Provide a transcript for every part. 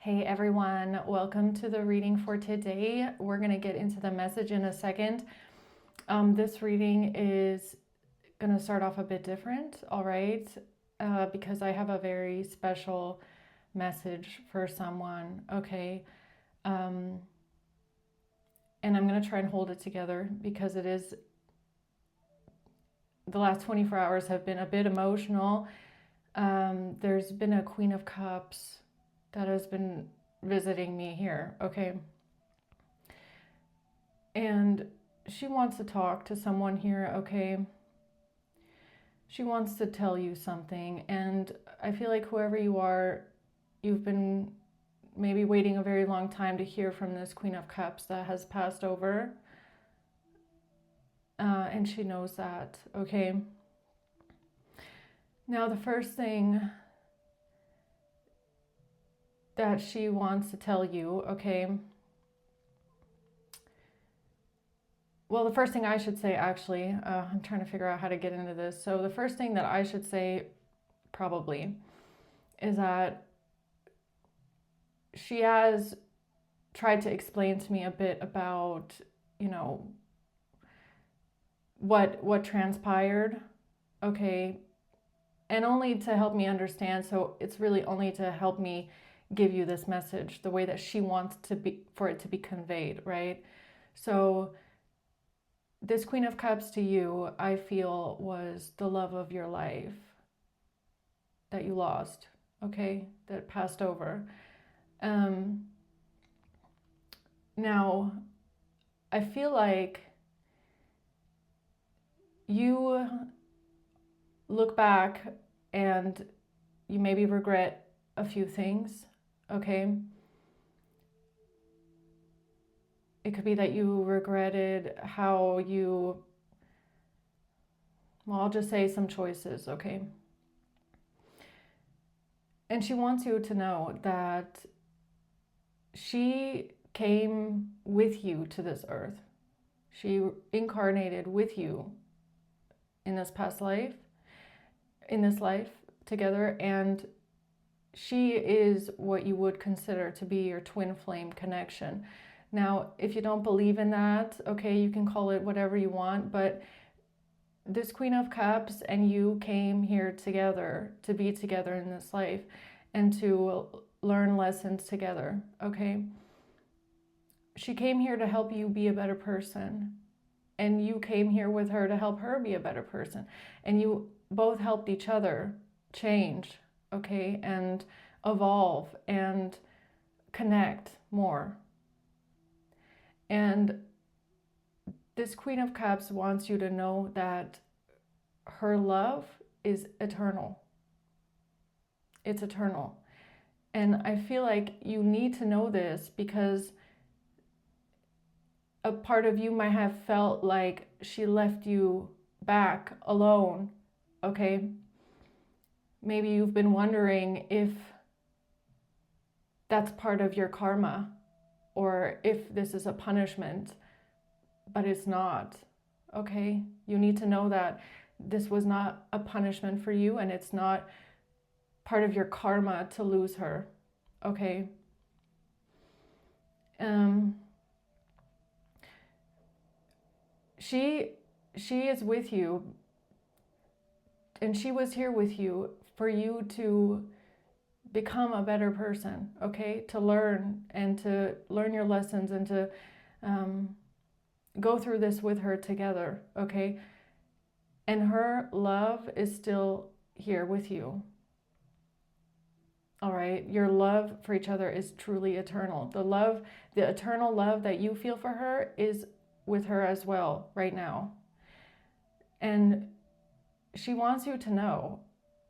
Hey everyone, welcome to the reading for today. We're going to get into the message in a second. This reading is going to start off a bit different, all right, because I have a very special message for someone, okay? And I'm going to try and hold it together because the last 24 hours have been a bit emotional. There's been a Queen of Cups that has been visiting me here, okay? And she wants to talk to someone here, okay? She wants to tell you something, and I feel like whoever you are, you've been maybe waiting a very long time to hear from this Queen of Cups that has passed over. And she knows that, okay? Now, the first thing that she wants to tell you, okay? Well, the first thing I should say, actually, I'm trying to figure out how to get into this. So the first thing that I should say, probably, is that she has tried to explain to me a bit about, what transpired, okay? And only to help me understand. So it's really only to help me give you this message the way that she wants for it to be conveyed, right? So this Queen of Cups to you, I feel, was the love of your life that you lost, okay? That passed over. Now, I feel like you look back and you maybe regret a few things, okay? It could be that you regretted how I'll just say some choices, okay? And she wants you to know that she came with you to this earth. She incarnated with you in this past life, in this life together, and she is what you would consider to be your twin flame connection. Now, if you don't believe in that, okay, you can call it whatever you want, but this Queen of Cups and you came here together to be together in this life and to learn lessons together, okay? She came here to help you be a better person, and you came here with her to help her be a better person, and you both helped each other change, okay, and evolve and connect more. And this Queen of Cups wants you to know that her love is eternal. It's eternal. And I feel like you need to know this because a part of you might have felt like she left you back alone, okay? Maybe you've been wondering if that's part of your karma or if this is a punishment, but it's not, okay? You need to know that this was not a punishment for you and it's not part of your karma to lose her, okay? She is with you, and she was here with you for you to become a better person, okay? To learn and to learn your lessons and to go through this with her together, okay? And her love is still here with you. All right, your love for each other is truly eternal. The eternal love that you feel for her is with her as well right now. And she wants you to know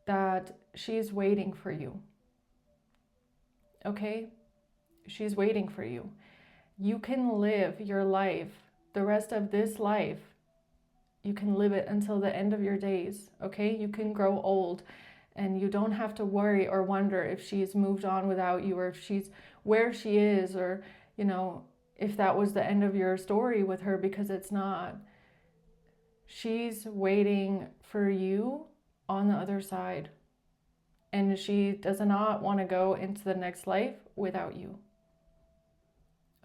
that she's waiting for you. Okay? She's waiting for you. You can live your life, the rest of this life, you can live it until the end of your days, okay? You can grow old and you don't have to worry or wonder if she's moved on without you or if she's where she is or, if that was the end of your story with her, because it's not. She's waiting for you on the other side. and she does not want to go into the next life without you.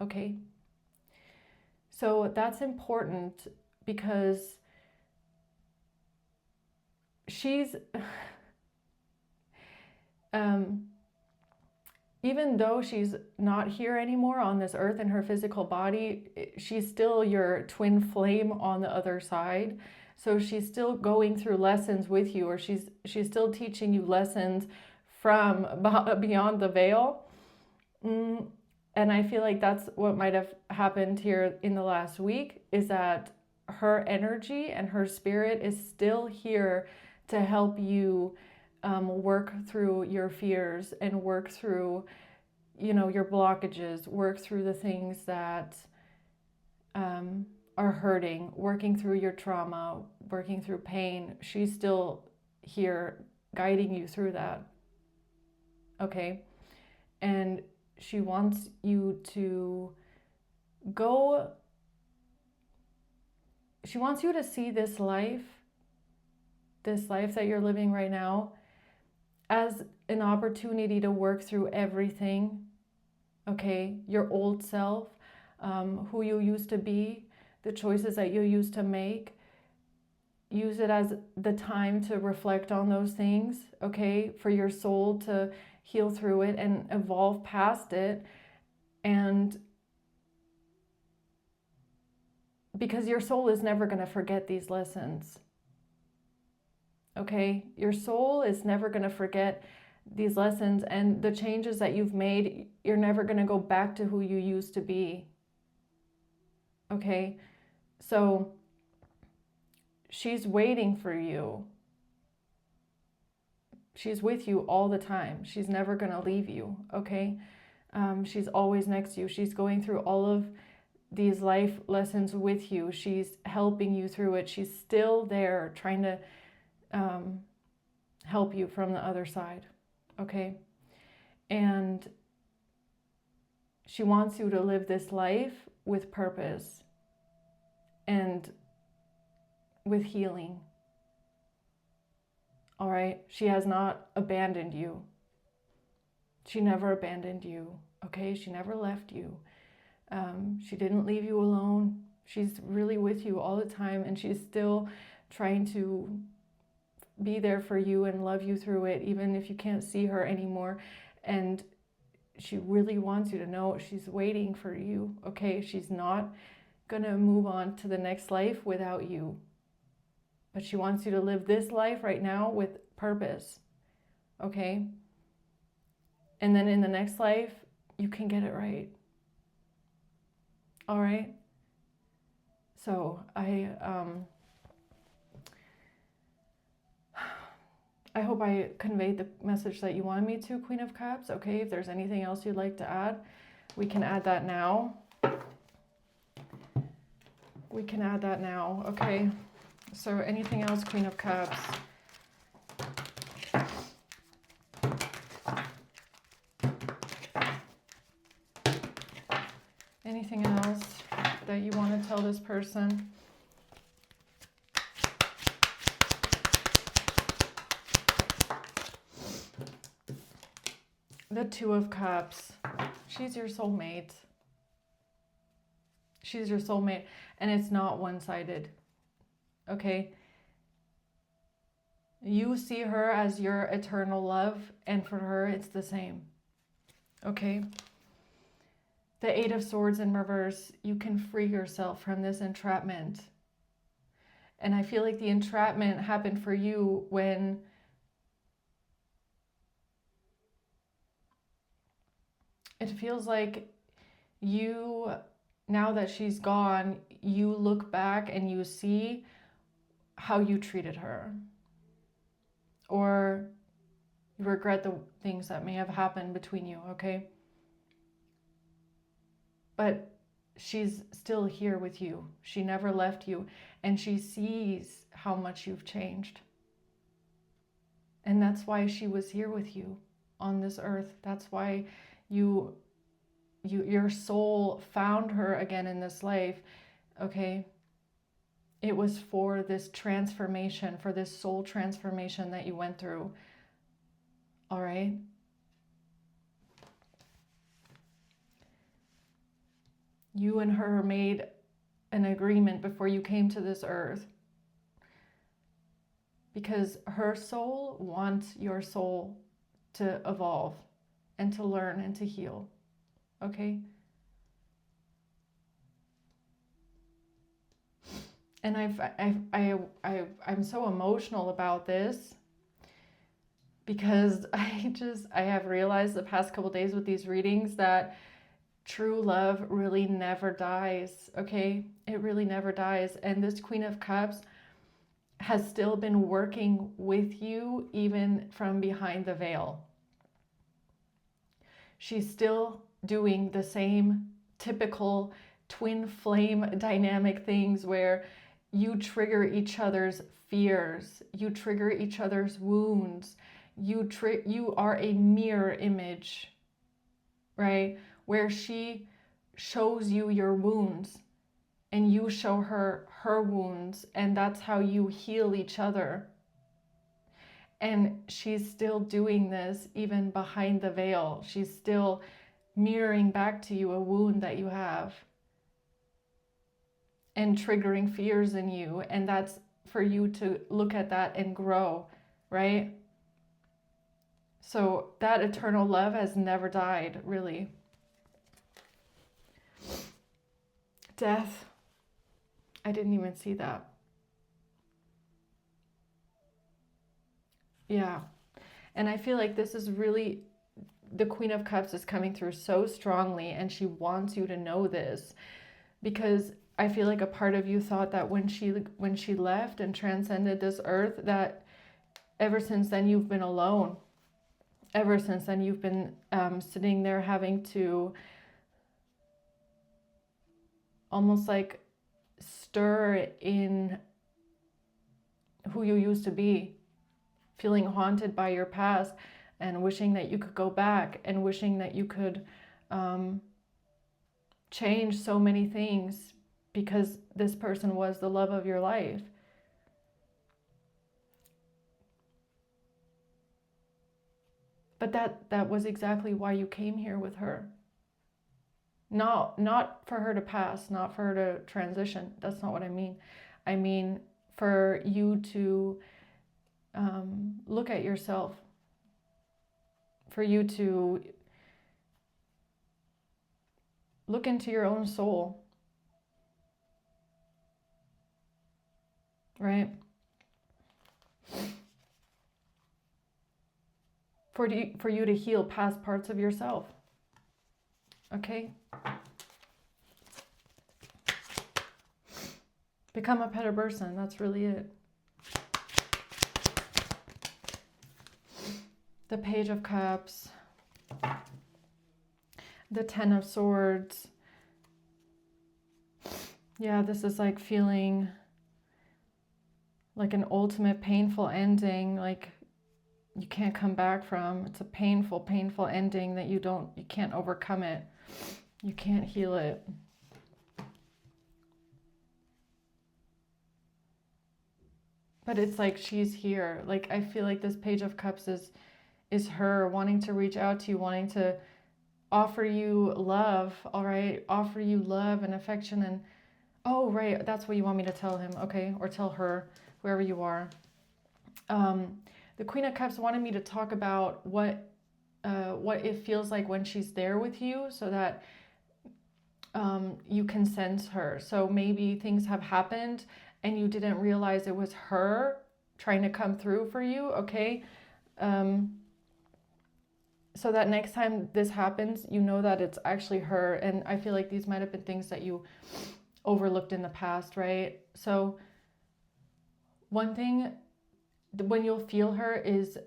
Okay? So that's important because she's, even though she's not here anymore on this earth in her physical body, she's still your twin flame on the other side. So she's still going through lessons with you, or she's still teaching you lessons from beyond the veil. And I feel like that's what might have happened here in the last week, is that her energy and her spirit is still here to help you work through your fears and work through, your blockages, work through the things that are hurting, working through your trauma, working through pain. She's still here guiding you through that. Okay? And she wants you to go, she wants you to see this life that you're living right now, as an opportunity to work through everything, okay? Your old self, who you used to be, the choices that you used to make. Use it as the time to reflect on those things, okay? For your soul to heal through it and evolve past it. And because your soul is never going to forget these lessons. Okay, your soul is never going to forget these lessons, and the changes that you've made, you're never going to go back to who you used to be. Okay, so she's waiting for you. She's with you all the time. She's never going to leave you, okay? She's always next to you. She's going through all of these life lessons with you. She's helping you through it. She's still there trying to help you from the other side, okay? And she wants you to live this life with purpose and with healing, all right? She has not abandoned you. She never abandoned you, okay? She never left you. She didn't leave you alone. She's really with you all the time, and she's still trying to be there for you and love you through it, even if you can't see her anymore. And she really wants you to know she's waiting for you, okay? She's not gonna move on to the next life without you. But she wants you to live this life right now with purpose, okay? And then in the next life, you can get it right. All right? So I hope I conveyed the message that you wanted me to, Queen of Cups. Okay, if there's anything else you'd like to add, we can add that now. Okay? So anything else, Queen of Cups? Anything else that you want to tell this person? The Two of Cups. She's your soulmate. She's your soulmate, and it's not one-sided. Okay? You see her as your eternal love, and for her, it's the same. Okay? The Eight of Swords in reverse, you can free yourself from this entrapment. And I feel like the entrapment happened for you when it feels like you, now that she's gone, you look back and you see how you treated her. Or you regret the things that may have happened between you, okay? But she's still here with you. She never left you. And she sees how much you've changed. And that's why she was here with you on this earth. That's why your soul found her again in this life, okay? It was for this transformation, for this soul transformation that you went through. All right? You and her made an agreement before you came to this earth, because her soul wants your soul to evolve and to learn and to heal. Okay? And I'm so emotional about this, because I have realized the past couple days with these readings that true love really never dies. Okay? It really never dies. And this Queen of Cups has still been working with you even from behind the veil. She's still doing the same typical twin flame dynamic things where you trigger each other's fears, you trigger each other's wounds, you are a mirror image, right? Where she shows you your wounds and you show her her wounds, and that's how you heal each other. And she's still doing this even behind the veil. She's still mirroring back to you a wound that you have and triggering fears in you. And that's for you to look at that and grow, right? So that eternal love has never died, really. Death. I didn't even see that. Yeah. And I feel like this is really, the Queen of Cups is coming through so strongly, and she wants you to know this, because I feel like a part of you thought that when she left and transcended this earth, that ever since then you've been alone. Ever since then you've been sitting there having to almost like stir in who you used to be, feeling haunted by your past and wishing that you could go back and wishing that you could change so many things, because this person was the love of your life. But that was exactly why you came here with her. Not for her to pass, not for her to transition. That's not what I mean. I mean for you to look at yourself, for you to look into your own soul, right? For you to heal past parts of yourself, okay? Become a better person, that's really it. The Page of Cups, the Ten of Swords. Yeah, this is like feeling like an ultimate painful ending, like you can't come back from. It's a painful, painful ending that you can't overcome it. You can't heal it. But it's like she's here. Like I feel like this Page of Cups is her wanting to reach out to you, wanting to offer you love, all right? Offer you love and affection and, oh, right, that's what you want me to tell him, okay? Or tell her, whoever you are. The Queen of Cups wanted me to talk about what it feels like when she's there with you, so that you can sense her. So maybe things have happened and you didn't realize it was her trying to come through for you, okay? So that next time this happens, you know that it's actually her. And I feel like these might have been things that you overlooked in the past, right? So one thing when you'll feel her is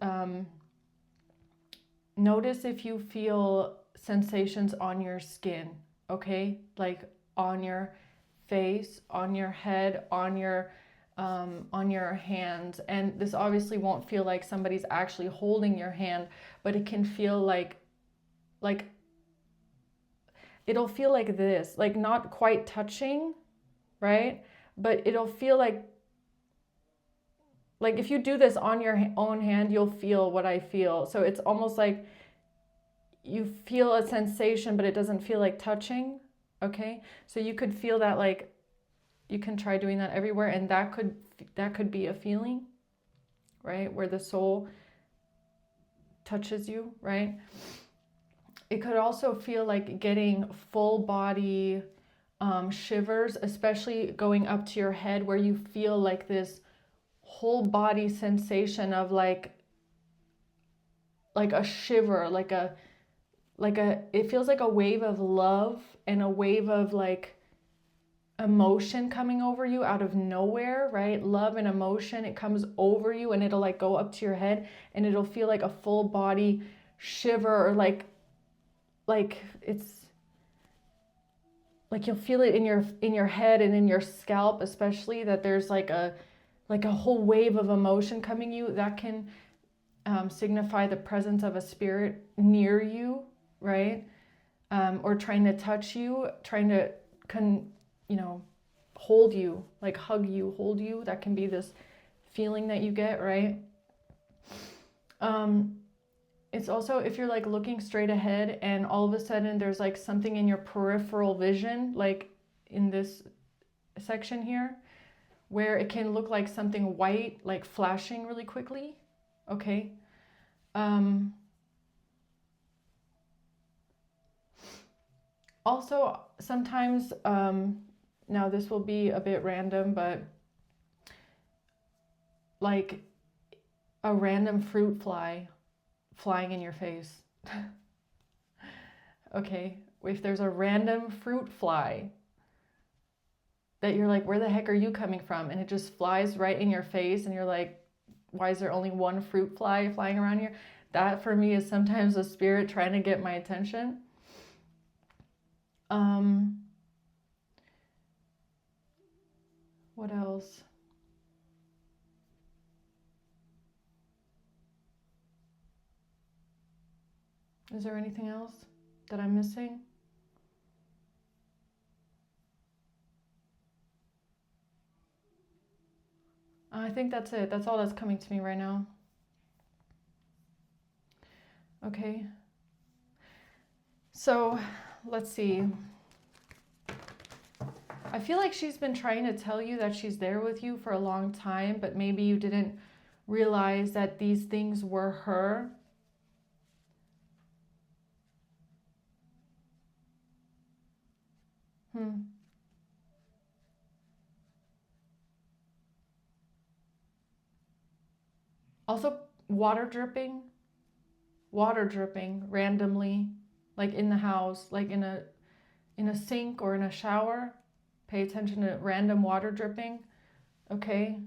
notice if you feel sensations on your skin, okay? Like on your face, on your head, on your hands. And this obviously won't feel like somebody's actually holding your hand, but it can feel like it'll feel like this, like not quite touching, right? But it'll feel like like if you do this on your own hand, you'll feel what I feel. So it's almost like you feel a sensation, but it doesn't feel like touching. Okay, so you could feel that, like you can try doing that everywhere, and that could be a feeling, right, where the soul touches you, right? It could also feel like getting full body shivers, especially going up to your head, where you feel like this whole body sensation of like a shiver, it feels like a wave of love and a wave of like emotion coming over you out of nowhere, right? Love and emotion, it comes over you and it'll like go up to your head and it'll feel like a full body shiver, or like it's like you'll feel it in your head and in your scalp, especially, that there's like a whole wave of emotion coming you. That can signify the presence of a spirit near you, right? Or trying to touch you, trying to hold you, like hug you, hold you. That can be this feeling that you get, right? It's also if you're like looking straight ahead and all of a sudden there's like something in your peripheral vision, like in this section here, where it can look like something white, like flashing really quickly. Okay. Also, sometimes, now this will be a bit random, but like a random fruit fly flying in your face. Okay, if there's a random fruit fly that you're like, where the heck are you coming from? And it just flies right in your face and you're like, why is there only one fruit fly flying around here? That for me is sometimes a spirit trying to get my attention. What else? Is there anything else that I'm missing? I think that's it. That's all that's coming to me right now. Okay. So, let's see. I feel like she's been trying to tell you that she's there with you for a long time, but maybe you didn't realize that these things were her. Also, water dripping randomly, like in the house, like in a sink or in a shower. Pay attention to random water dripping. Okay.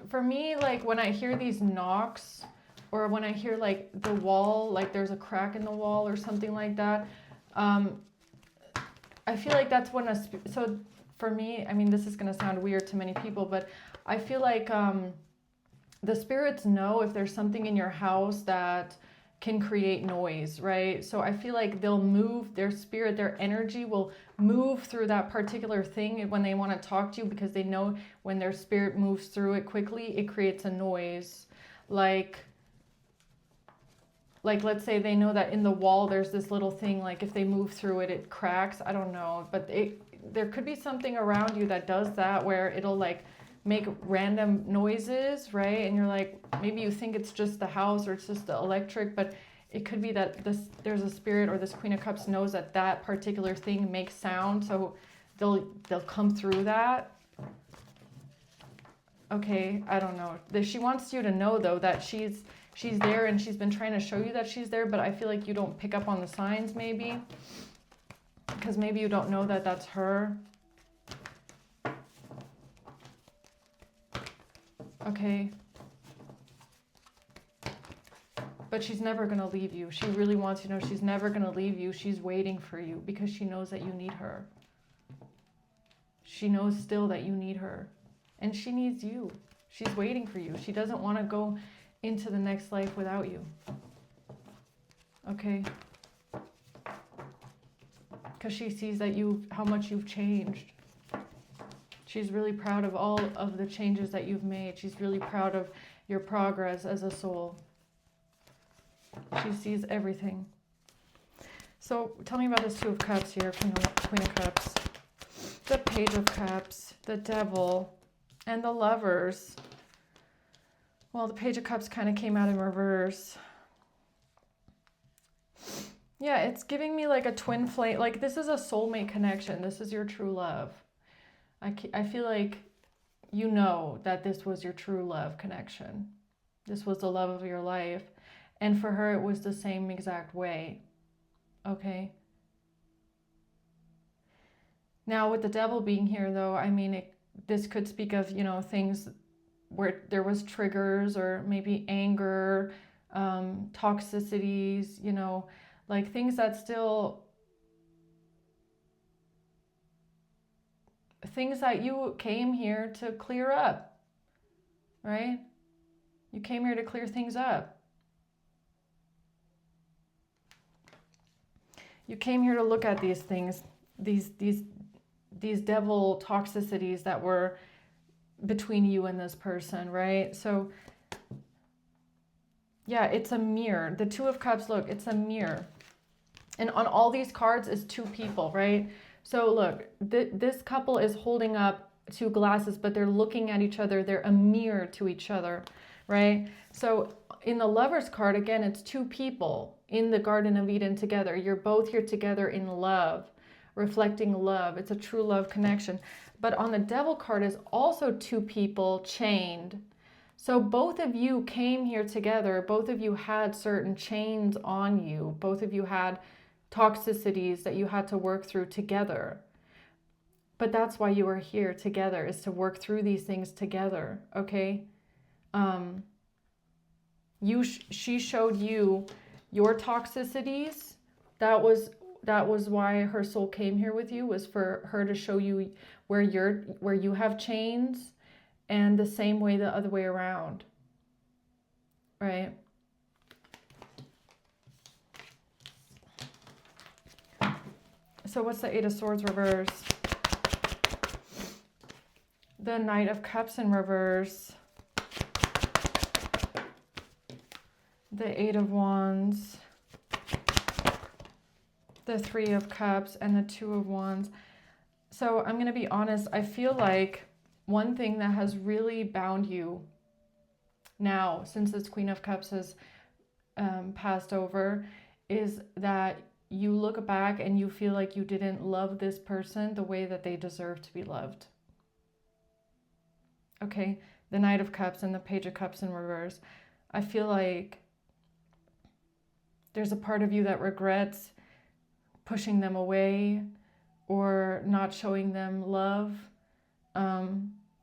For me, like when I hear these knocks, or when I hear like the wall, like there's a crack in the wall or something like that, I feel like that's when so for me, I mean, this is going to sound weird to many people, but I feel like the spirits know if there's something in your house that can create noise, right? So I feel like they'll move, their spirit, their energy will move through that particular thing when they want to talk to you, because they know when their spirit moves through it quickly, it creates a noise. Like let's say they know that in the wall there's this little thing, like if they move through it, it cracks. I don't know, but there could be something around you that does that, where it'll like make random noises, right? And you're like, maybe you think it's just the house or it's just the electric, but it could be that there's a spirit, or this Queen of Cups knows that that particular thing makes sound, so they'll come through that. Okay, I don't know. She wants you to know though that she's there, and she's been trying to show you that she's there, but I feel like you don't pick up on the signs, maybe because maybe you don't know that that's her. Okay. But she's never going to leave you. She really wants you to know she's never going to leave you. She's waiting for you because she knows that you need her. She knows still that you need her. And she needs you. She's waiting for you. She doesn't want to go into the next life without you. Okay? Because she sees that how much you've changed. She's really proud of all of the changes that you've made. She's really proud of your progress as a soul. She sees everything. So tell me about this Two of Cups here, Queen of Cups. The Page of Cups, the Devil, and the Lovers. Well, the Page of Cups kind of came out in reverse. Yeah, it's giving me like a twin flame. Like this is a soulmate connection. This is your true love. I feel like you know that this was your true love connection. This was the love of your life. And for her, it was the same exact way. Okay? Now, with the Devil being here, though, I mean, this could speak of, things where there was triggers or maybe anger, toxicities, like things that still... Things that you came here to clear up, right? You came here to clear things up. You came here to look at these things, these devil toxicities that were between you and this person, right? So, yeah, it's a mirror. The Two of Cups, look, it's a mirror. And on all these cards is two people, right? So look, this couple is holding up two glasses, but they're looking at each other. They're a mirror to each other, right? So in the Lovers card, again, it's two people in the Garden of Eden together. You're both here together in love, reflecting love. It's a true love connection. But on the Devil card is also two people chained. So both of you came here together. Both of you had certain chains on you. Both of you had toxicities that you had to work through together. But that's why you are here together, is to work through these things together, okay? She showed you your toxicities. That was why her soul came here with you, was for her to show you where you have chains, and the same way the other way around, right? So what's the Eight of Swords reverse? The Knight of Cups in reverse. The Eight of Wands. The Three of Cups and the Two of Wands. So I'm going to be honest, I feel like one thing that has really bound you now, since this Queen of Cups has passed over, is that you look back and you feel like you didn't love this person the way that they deserve to be loved. Okay, the Knight of Cups and the Page of Cups in reverse. I feel like there's a part of you that regrets pushing them away or not showing them love,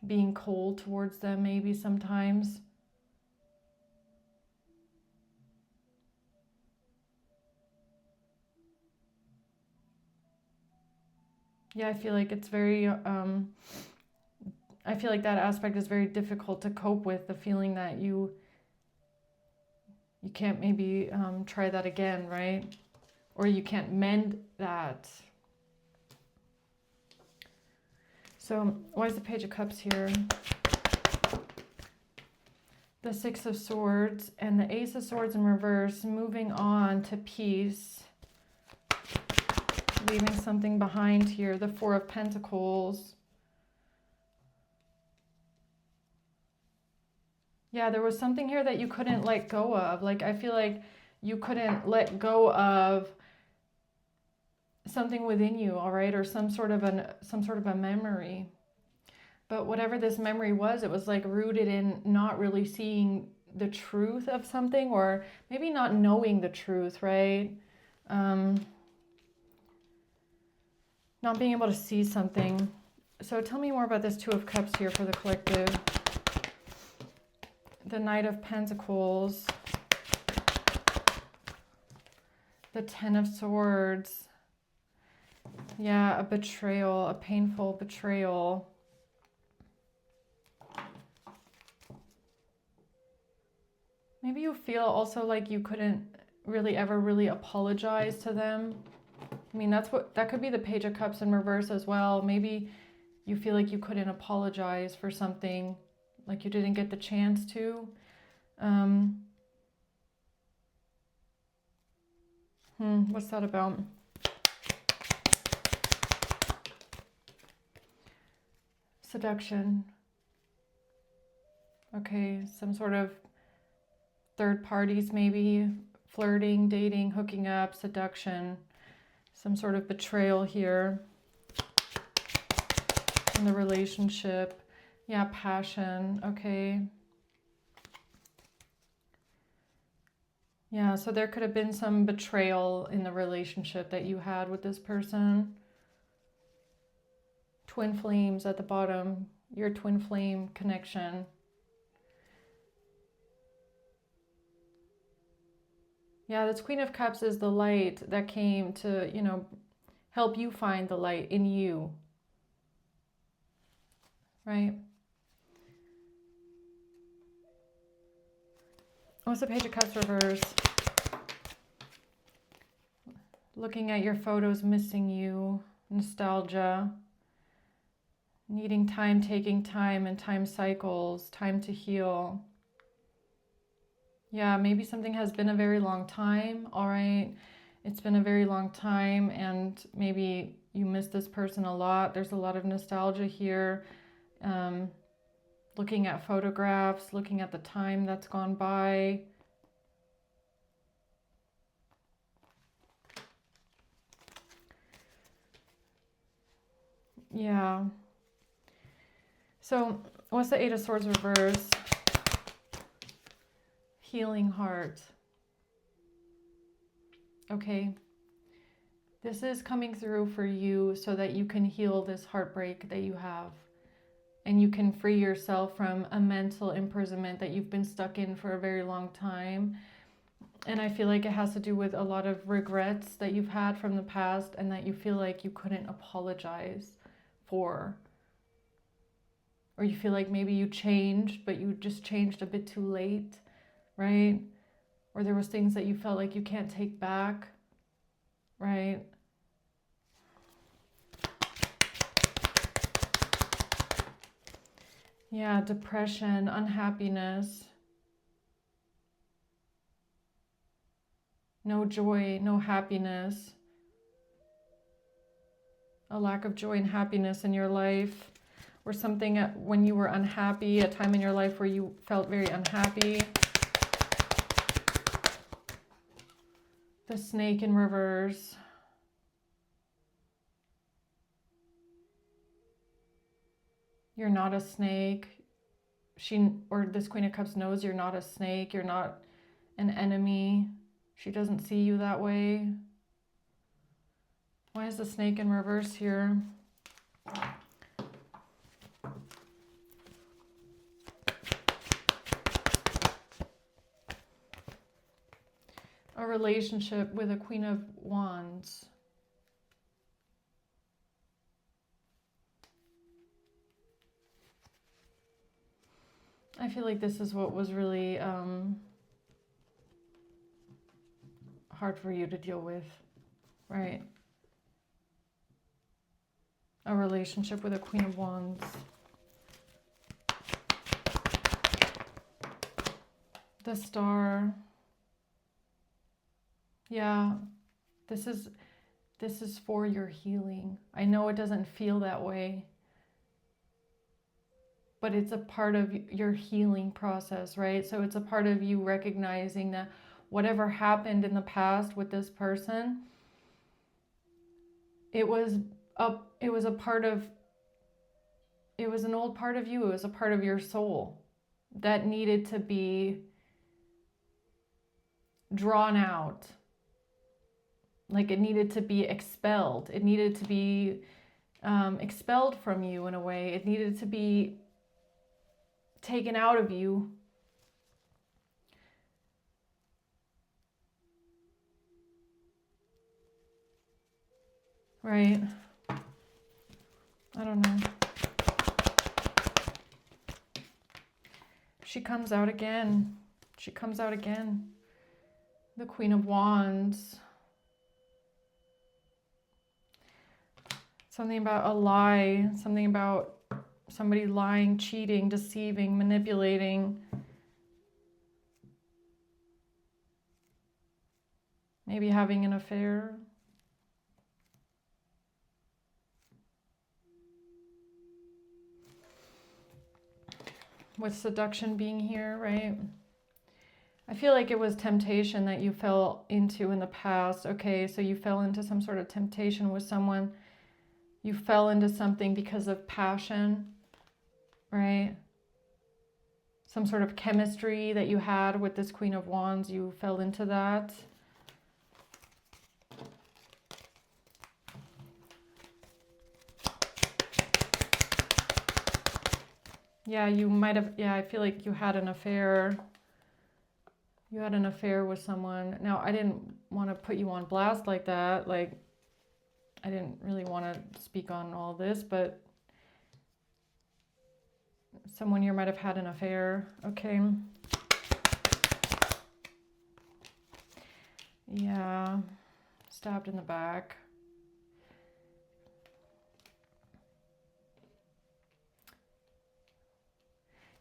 being cold towards them maybe sometimes. Yeah, I feel like it's very, I feel like that aspect is very difficult to cope with, the feeling that you can't maybe try that again, right? Or you can't mend that. So why is the Page of Cups here? The Six of Swords and the Ace of Swords in reverse, moving on to peace. Leaving something behind here. The Four of Pentacles. Yeah, there was something here that you couldn't let go of. Like, I feel like you couldn't let go of something within you, all right? Or some sort of a memory. But whatever this memory was, it was like rooted in not really seeing the truth of something, or maybe not knowing the truth, right? Not being able to see something. So tell me more about this Two of Cups here for the collective. The Knight of Pentacles. The Ten of Swords. Yeah, a betrayal, a painful betrayal. maybe you feel also like you couldn't really ever really apologize to them. I mean, that could be the Page of Cups in reverse as well. Maybe you feel like you couldn't apologize for something, like you didn't get the chance to. What's that about? Seduction. Okay, some sort of third parties maybe, flirting, dating, hooking up, seduction, some sort of betrayal here in the relationship. Yeah, passion, okay. Yeah, so there could have been some betrayal in the relationship that you had with this person. Twin flames at the bottom, your twin flame connection. Yeah, this Queen of Cups is the light that came to, help you find the light in you. Right? What's the Page of Cups reverse? Looking at your photos, missing you, nostalgia, needing time, taking time and time cycles, time to heal. Yeah, maybe something has been a very long time, all right? It's been a very long time and maybe you miss this person a lot. There's a lot of nostalgia here. Looking at photographs, looking at the time that's gone by. Yeah. So what's the Eight of Swords reverse? Healing heart. Okay. This is coming through for you so that you can heal this heartbreak that you have. And you can free yourself from a mental imprisonment that you've been stuck in for a very long time. And I feel like it has to do with a lot of regrets that you've had from the past and that you feel like you couldn't apologize for. Or you feel like maybe you changed, but you just changed a bit too late, right? Or there was things that you felt like you can't take back, right? Yeah, depression, unhappiness, no joy, no happiness, a lack of joy and happiness in your life, or something when you were unhappy, a time in your life where you felt very unhappy. The Snake in reverse. You're not a snake. This Queen of Cups knows you're not a snake. You're not an enemy. She doesn't see you that way. Why is the Snake in reverse here? A relationship with a Queen of Wands. I feel like this is what was really hard for you to deal with, right? A relationship with a Queen of Wands. The Star. Yeah, this is for your healing. I know it doesn't feel that way, but it's a part of your healing process, right? So it's a part of you recognizing that whatever happened in the past with this person, it was an old part of you. It was a part of your soul that needed to be drawn out. Like it needed to be expelled. It needed to be expelled from you in a way. It needed to be taken out of you. Right? I don't know. She comes out again. She comes out again. The Queen of Wands. Something about a lie, something about somebody lying, cheating, deceiving, manipulating. Maybe having an affair. With seduction being here, right? I feel like it was temptation that you fell into in the past. Okay, so you fell into some sort of temptation with someone. You fell into something because of passion, right? Some sort of chemistry that you had with this Queen of Wands. You fell into that. Yeah, you might have, yeah, I feel like you had an affair. You had an affair with someone. Now, I didn't want to put you on blast like that. Like, I didn't really want to speak on all this, but someone here might have had an affair. Okay. Yeah. Stabbed in the back.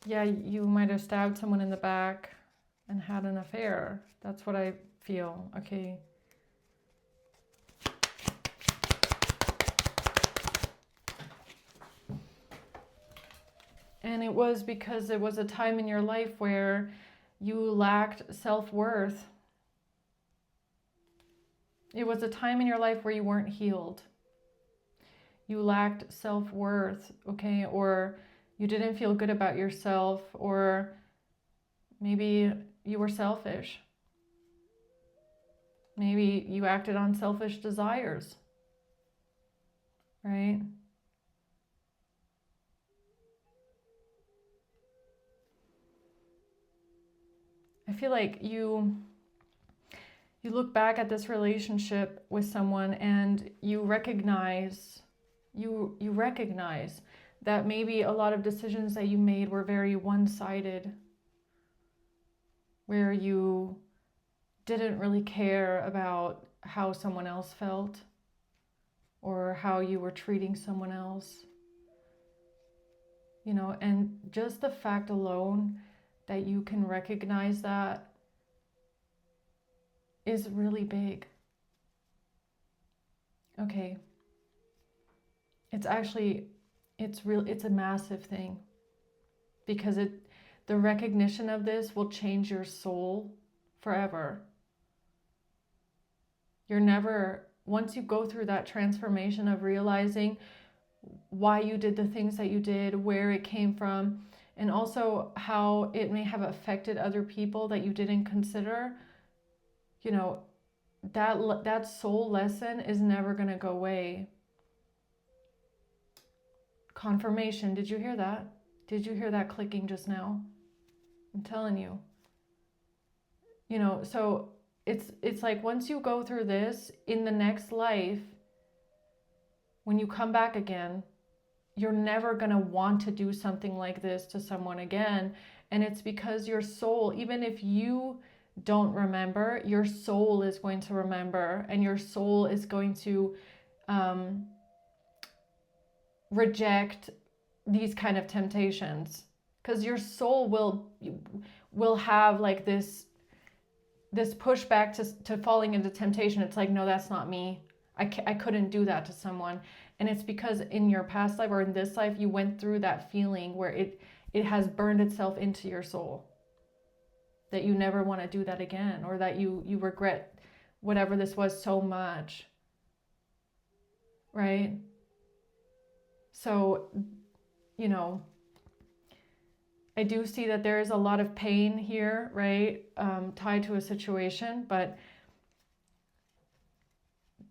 Yeah, you might have stabbed someone in the back and had an affair. That's what I feel. Okay. And it was because it was a time in your life where you lacked self-worth. It was a time in your life where you weren't healed. You lacked self-worth, okay? Or you didn't feel good about yourself, or maybe you were selfish. Maybe you acted on selfish desires, right? I feel like you look back at this relationship with someone and you recognize that maybe a lot of decisions that you made were very one-sided, where you didn't really care about how someone else felt or how you were treating someone else. You know, and just the fact alone that you can recognize that is really big. Okay. It's a massive thing, because the recognition of this will change your soul forever. Once you go through that transformation of realizing why you did the things that you did, where it came from, and also how it may have affected other people that you didn't consider, you know, that soul lesson is never going to go away. Confirmation. Did you hear that? Did you hear that clicking just now? I'm telling you. You know, so it's like once you go through this, in the next life, when you come back again, you're never going to want to do something like this to someone again. And it's because your soul, even if you don't remember, your soul is going to remember, and your soul is going to reject these kind of temptations, because your soul will have like this pushback to falling into temptation. It's like, no, that's not me. I couldn't do that to someone. And it's because in your past life or in this life, you went through that feeling where it has burned itself into your soul, that you never want to do that again, or that you regret whatever this was so much, right? So, you know, I do see that there is a lot of pain here, right? Tied to a situation, but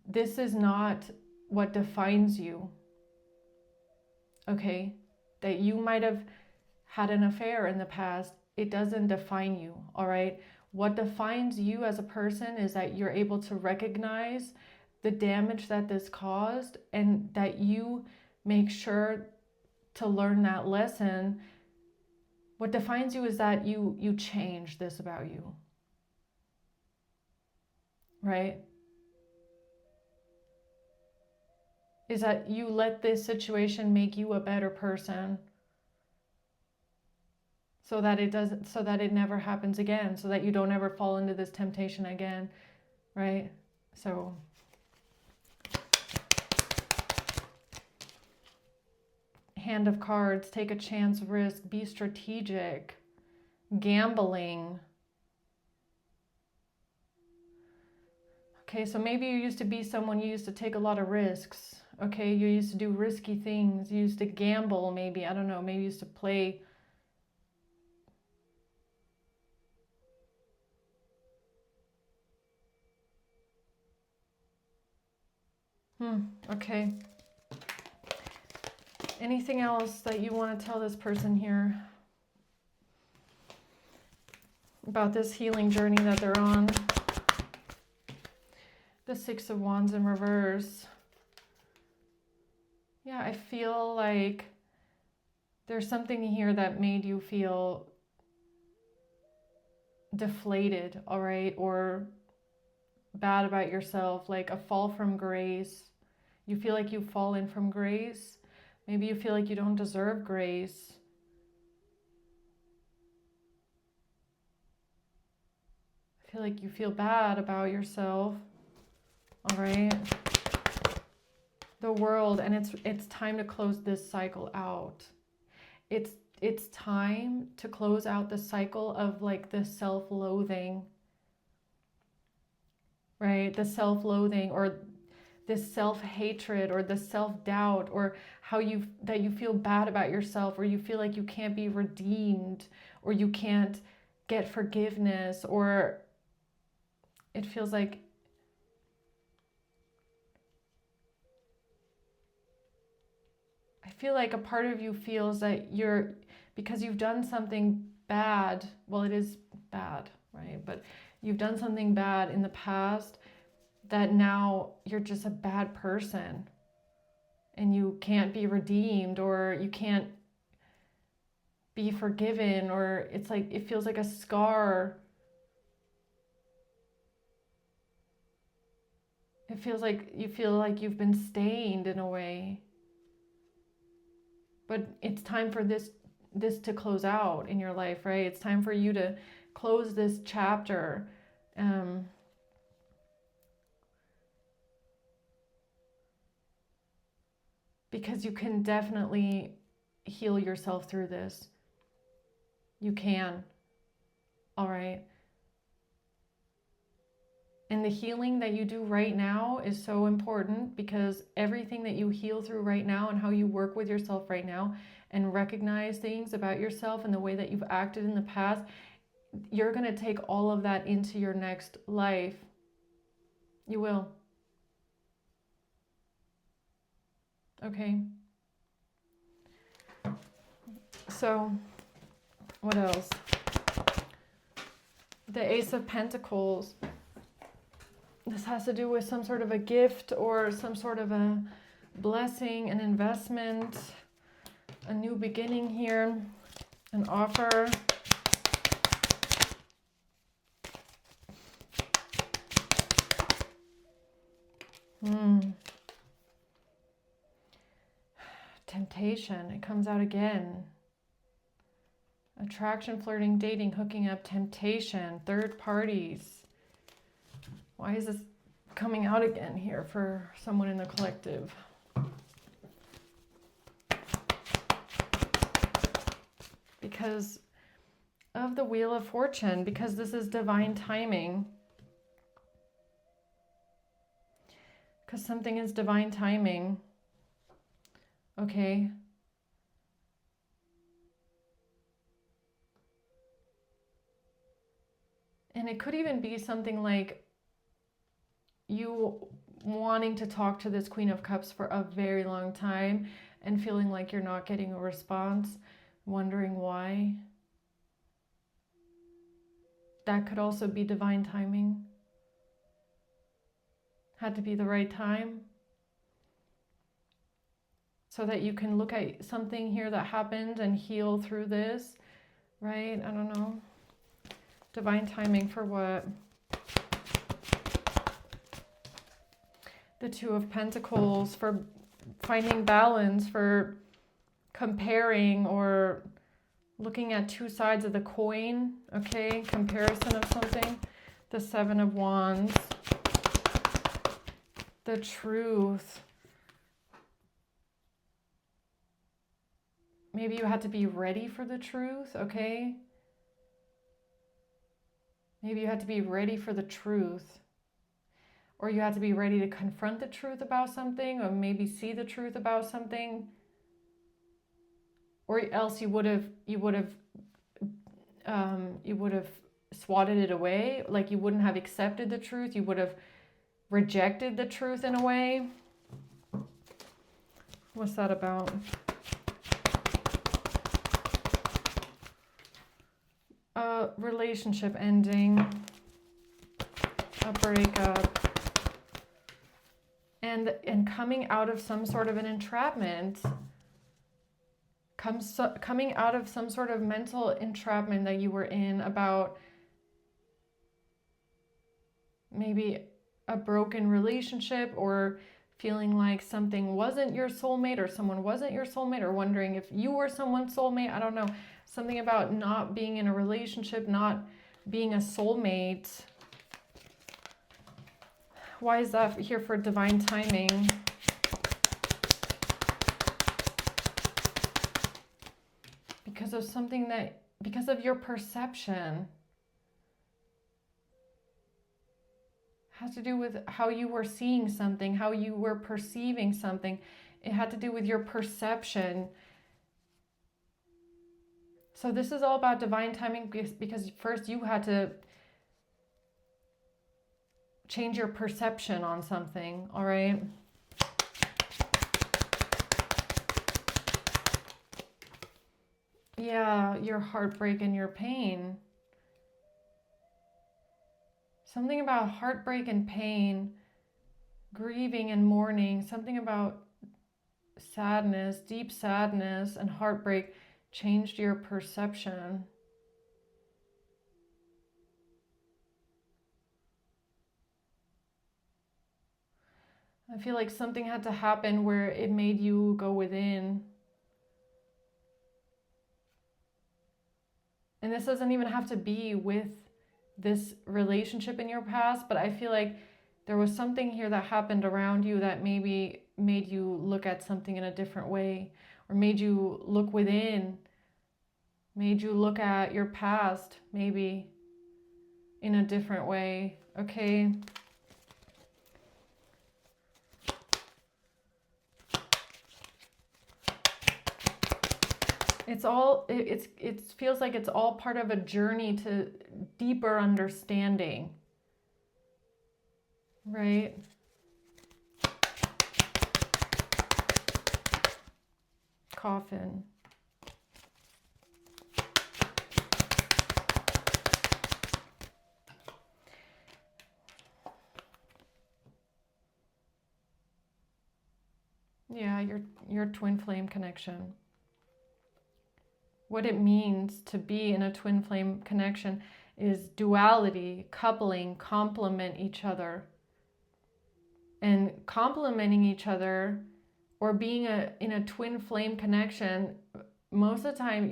this is not what defines you, okay? That you might have had an affair in the past, it doesn't define you, all right? What defines you as a person is that you're able to recognize the damage that this caused, and that you make sure to learn that lesson What defines you is that you change this about you, right? Is that you let this situation make you a better person so that it never happens again, so that you don't ever fall into this temptation again, right? So Hand of Cards, take a chance, risk, be strategic, gambling. Okay, so maybe you used to be someone, you used to take a lot of risks. Okay, you used to do risky things. You used to gamble, maybe. I don't know, maybe you used to play. Okay. Anything else that you want to tell this person here about this healing journey that they're on? The Six of Wands in reverse. Yeah, I feel like there's something here that made you feel deflated, all right, or bad about yourself, like a fall from grace. You feel like you've fallen from grace. Maybe you feel like you don't deserve grace. I feel like you feel bad about yourself. All right. The World, and it's time to close this cycle out. It's time to close out the cycle of like the self-loathing. Right? The self-loathing, or this self-hatred, or the self-doubt, or that you feel bad about yourself, or you feel like you can't be redeemed, or you can't get forgiveness, or it feels like a part of you feels that because you've done something bad, well, it is bad, right? But you've done something bad in the past, that now you're just a bad person and you can't be redeemed, or you can't be forgiven, or it's like it feels like a scar. It feels like you feel like you've been stained in a way. But it's time for this to close out in your life, right? It's time for you to close this chapter. Because you can definitely heal yourself through this. You can. All right. And the healing that you do right now is so important, because everything that you heal through right now, and how you work with yourself right now and recognize things about yourself and the way that you've acted in the past, you're going to take all of that into your next life. You will. Okay. So, what else? The Ace of Pentacles. This has to do with some sort of a gift, or some sort of a blessing, an investment, a new beginning here, an offer. Temptation, it comes out again. Attraction, flirting, dating, hooking up, temptation, third parties. Why is this coming out again here for someone in the collective? Because of the Wheel of Fortune, because this is divine timing. Because something is divine timing. Okay. And it could even be something like you wanting to talk to this Queen of Cups for a very long time and feeling like you're not getting a response, wondering why. That could also be divine timing. Had to be the right time. So that you can look at something here that happened and heal through this, right? I don't know. Divine timing for what? The Two of Pentacles, for finding balance, for comparing or looking at two sides of the coin, okay? Comparison of something. The Seven of Wands. The truth. Maybe you had to be ready for the truth, okay? Maybe you had to be ready for the truth. Or you had to be ready to confront the truth about something, or maybe see the truth about something. Or else you would have swatted it away. Like you wouldn't have accepted the truth. You would have rejected the truth in a way. What's that about? A relationship ending, a breakup, and coming out of some sort of an entrapment. Coming out of some sort of mental entrapment that you were in about maybe a broken relationship, or feeling like something wasn't your soulmate, or someone wasn't your soulmate, or wondering if you were someone's soulmate. I don't know. Something about not being in a relationship, not being a soulmate. Why is that here for divine timing? Because of something that, because of your perception. Has to do with how you were seeing something, how you were perceiving something. It had to do with your perception. So this is all about divine timing, because first you had to change your perception on something, all right? Yeah, your heartbreak and your pain. Something about heartbreak and pain, grieving and mourning, something about sadness, deep sadness and heartbreak changed your perception. I feel like something had to happen where it made you go within. And this doesn't even have to be with this relationship in your past, but I feel like there was something here that happened around you that maybe made you look at something in a different way, or made you look within, made you look at your past maybe in a different way, okay? It feels like it's all part of a journey to deeper understanding, right? Coffin. Yeah, your twin flame connection. What it means to be in a twin flame connection is duality, coupling, complement each other. And complementing each other, or being in a twin flame connection, most of the time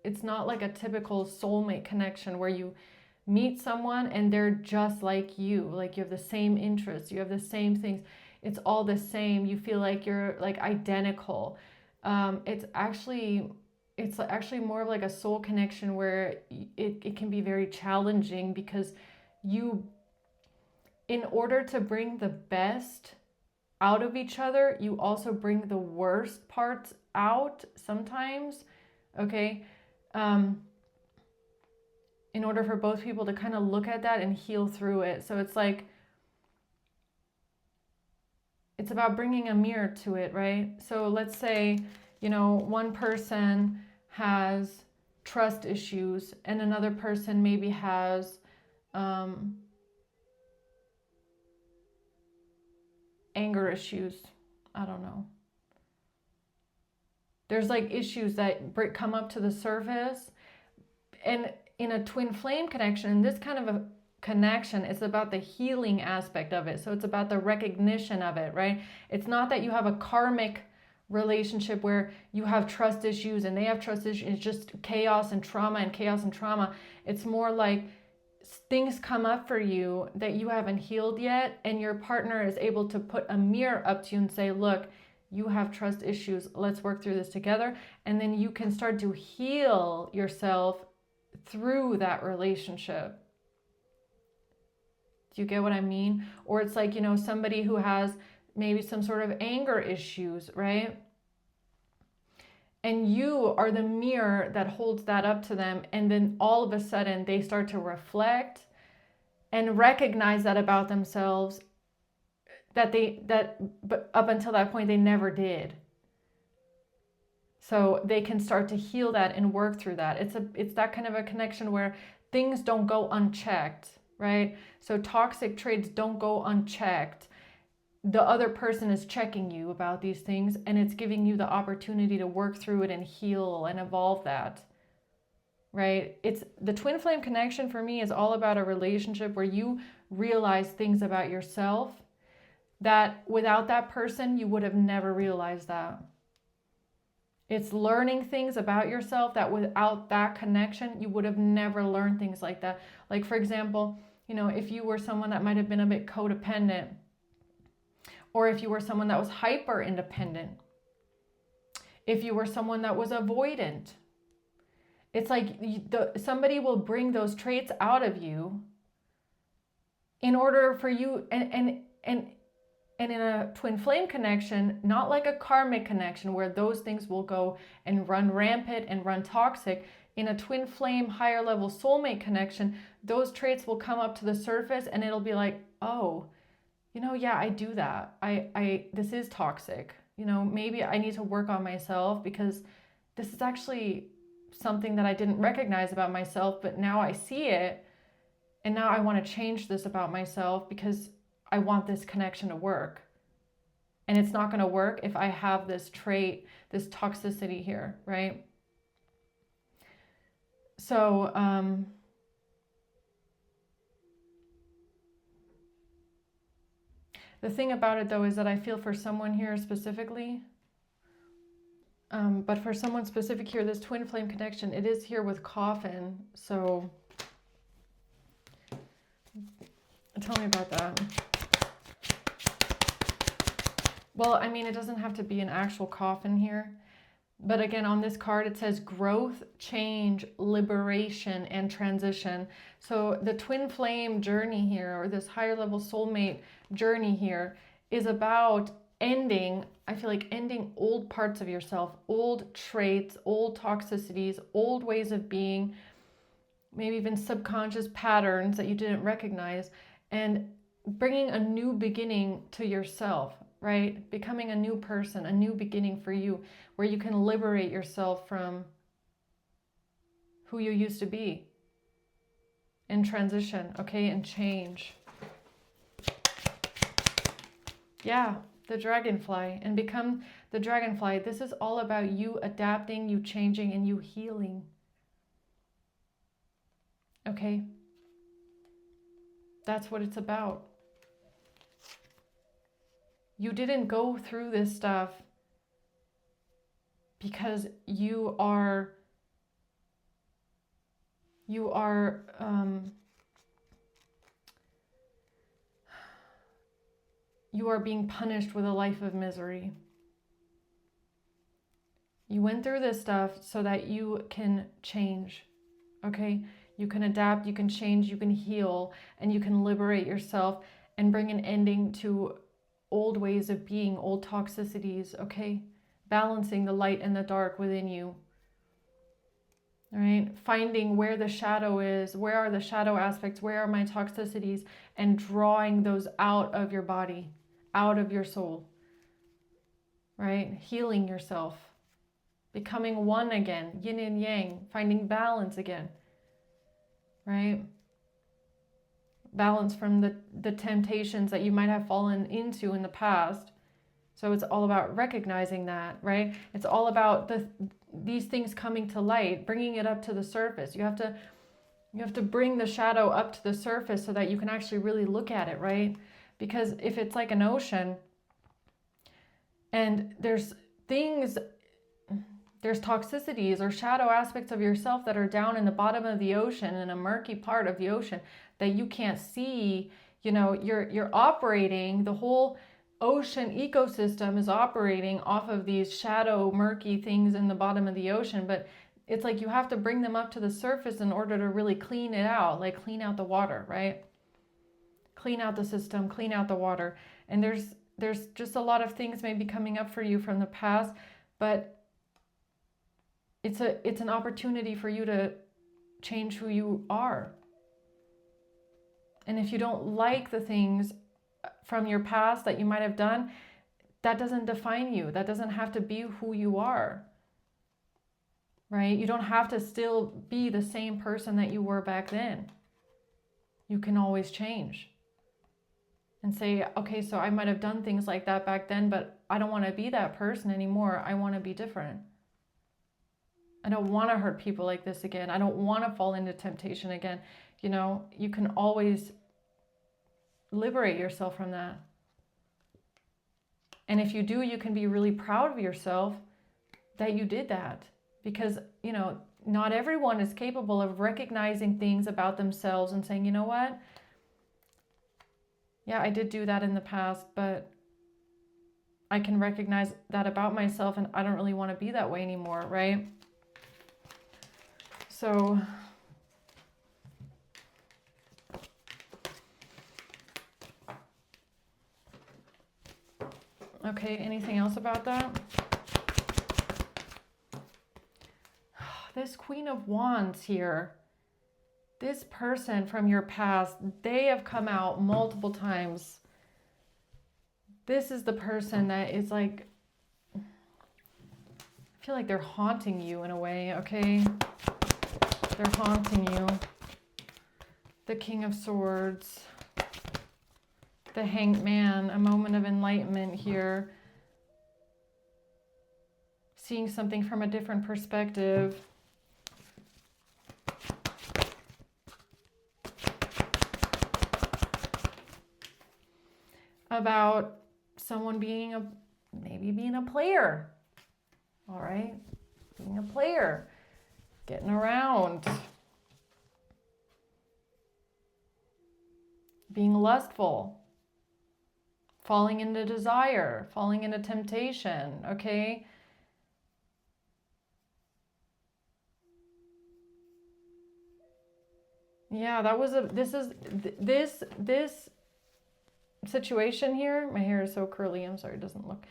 it's not like a typical soulmate connection where you meet someone and they're just like you have the same interests, you have the same things, it's all the same, you feel like you're like identical. It's actually more of like a soul connection where it can be very challenging, because you, in order to bring the best out of each other, you also bring the worst parts out sometimes, okay? In order for both people to kind of look at that and heal through it. So it's like, it's about bringing a mirror to it, right? So let's say, one person has trust issues and another person maybe has anger issues. I don't know. There's like issues that come up to the surface, And in a twin flame connection, this kind of a connection, it's about the healing aspect of it. So it's about the recognition of it, right? It's not that you have a karmic relationship where you have trust issues and they have trust issues. It's just chaos and trauma and chaos and trauma. It's more like things come up for you that you haven't healed yet, and your partner is able to put a mirror up to you and say, look, you have trust issues. Let's work through this together. And then you can start to heal yourself through that relationship. Do you get what I mean? Or it's like, somebody who has maybe some sort of anger issues, right? And you are the mirror that holds that up to them. And then all of a sudden they start to reflect and recognize that about themselves but up until that point they never did. So they can start to heal that and work through that. It's that kind of a connection where things don't go unchecked, right? So toxic traits don't go unchecked. The other person is checking you about these things, and it's giving you the opportunity to work through it and heal and evolve that, right? It's the twin flame connection for me is all about a relationship where you realize things about yourself that without that person, you would have never realized that. It's learning things about yourself that without that connection, you would have never learned things like that. Like, for example, if you were someone that might have been a bit codependent, or if you were someone that was hyper independent, if you were someone that was avoidant, it's like somebody will bring those traits out of you in order for you, and in a twin flame connection, not like a karmic connection where those things will go and run rampant and run toxic. In a twin flame higher level soulmate connection, those traits will come up to the surface and it'll be like, oh, yeah, I do that. This is toxic. Maybe I need to work on myself because this is actually something that I didn't recognize about myself, but now I see it. And now I want to change this about myself because I want this connection to work. And it's not going to work if I have this trait, this toxicity here, right? So, the thing about it though is that I feel for someone here specifically, but for someone specific here, this twin flame connection, it is here with coffin. So tell me about that. Well, I mean, it doesn't have to be an actual coffin here. But again, on this card, it says growth, change, liberation, and transition. So the twin flame journey here, or this higher level soulmate journey here, is about ending, I feel like ending old parts of yourself, old traits, old toxicities, old ways of being, maybe even subconscious patterns that you didn't recognize, and bringing a new beginning to yourself, right? Becoming a new person, a new beginning for you, where you can liberate yourself from who you used to be and transition, okay, and change. Yeah, the dragonfly, and become the dragonfly. This is all about you adapting, you changing, and you healing. Okay? That's what it's about. You didn't go through this stuff because you are being punished with a life of misery. You went through this stuff so that you can change, okay? You can adapt, you can change, you can heal, and you can liberate yourself and bring an ending to old ways of being, old toxicities, okay? Balancing the light and the dark within you. All right? Finding where the shadow is, where are the shadow aspects, where are my toxicities, and drawing those out of your body, out of your soul. Right? Healing yourself. Becoming one again, yin and yang, finding balance again. Right? Balance from the temptations that you might have fallen into in the past. So it's all about recognizing that, right? It's all about these things coming to light, bringing it up to the surface. You have to bring the shadow up to the surface so that you can actually really look at it, right? Because if it's like an ocean and there's toxicities or shadow aspects of yourself that are down in the bottom of the ocean, in a murky part of the ocean that you can't see, you're operating, the whole ocean ecosystem is operating off of these shadow murky things in the bottom of the ocean. But it's like you have to bring them up to the surface in order to really clean it out, like clean out the water, right? Clean out the system, clean out the water. And there's just a lot of things maybe coming up for you from the past, but it's an opportunity for you to change who you are. And if you don't like the things from your past that you might have done, that doesn't define you. That doesn't have to be who you are, right? You don't have to still be the same person that you were back then. You can always change and say, okay, so I might have done things like that back then, but I don't want to be that person anymore. I want to be different. I don't want to hurt people like this again. I don't want to fall into temptation again. You can always liberate yourself from that. And if you do, you can be really proud of yourself that you did that. Because, not everyone is capable of recognizing things about themselves and saying, you know what? Yeah, I did do that in the past, but I can recognize that about myself and I don't really want to be that way anymore, right? So okay, anything else about that? This Queen of Wands here, this person from your past, they have come out multiple times. This is the person that is like, I feel like they're haunting you in a way, okay? They're haunting you. The King of Swords. The Hanged Man, a moment of enlightenment here. Seeing something from a different perspective. About someone maybe being a player. All right? Being a player. Getting around. Being lustful. Falling into desire, falling into temptation, okay? Yeah, this situation here, my hair is so curly, I'm sorry, it doesn't look.